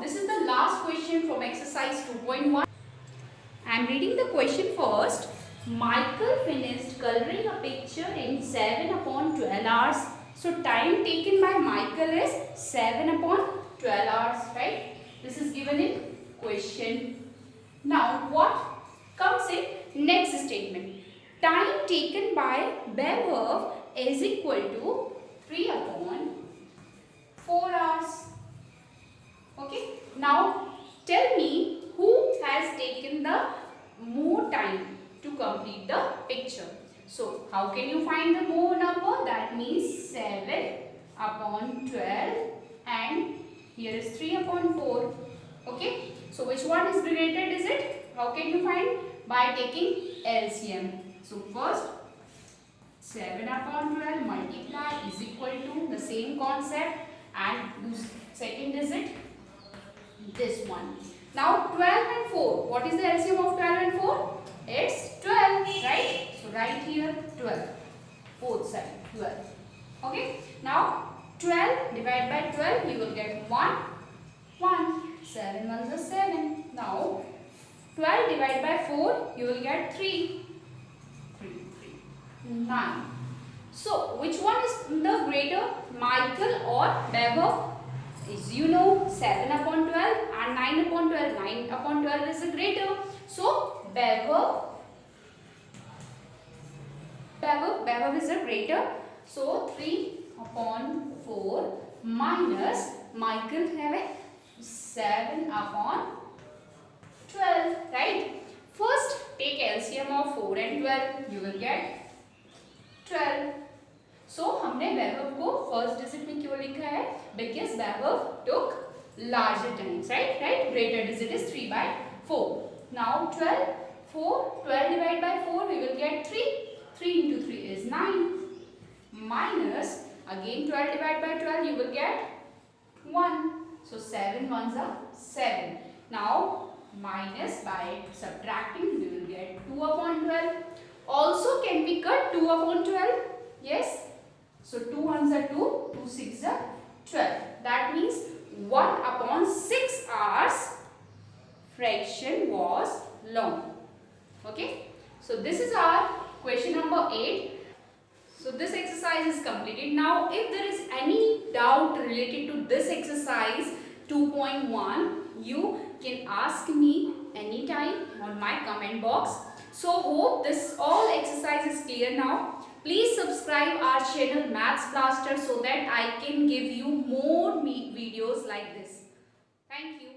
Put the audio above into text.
this is the last question from exercise 2.1. I am reading the question first. Michael finished coloring a picture in 7 upon 12 hours. So time taken by Michael is 7 upon 12 hours, right? This is given in question. Now what comes in next statement? Time taken by Bev is equal to 3 upon 4 hours. Okay. Now tell me who has taken the more time to complete the picture. So how can you find the more number? That means 7 upon 12 and here is 3 upon 4. Okay. So which one is greater is it? How can you find? By taking LCM. So first 7 upon 12 multiply is equal to the same concept and second digit this one. Now 12 and 4. What is the LCM of 12 and 4? It's 12, right? So write here 12. Both sides 12. Okay. Now 12 divided by 12 you will get 1. 1. 7 ones are 7. Now 12 divided by 4 you will get 3. 9. So which one is the greater, Michael or Bev? As you know, 7 upon 12 and 9 upon 12. 9 upon 12 is the greater. So Bev is the greater. So 3 upon 4 minus Michael have 7 upon 12, right? First take LCM of 4 and 12. You will get 12. So हमने वैभव को first digit में क्यों लिखा है? Because Vaibhav took larger times, right? Greater digit is 3 by 4. Now 12 divided by 4 we will get 3. 3 into 3 is 9. Minus again 12 divided by 12 you will get 1. So 7 ones are 7. Now minus by subtracting we will get 2 upon 12. Also can we cut 2 upon 12? Yes. So 2 ones are 2, 2 6 are 12. That means 1 upon 6 hours fraction was long. Okay. So this is our question number 8. So this exercise is completed. Now if there is any doubt related to this exercise 2.1, you can ask me anytime on my comment box. So hope this all exercise is clear now. Please subscribe our channel Maths Blaster so that I can give you more videos like this. Thank you.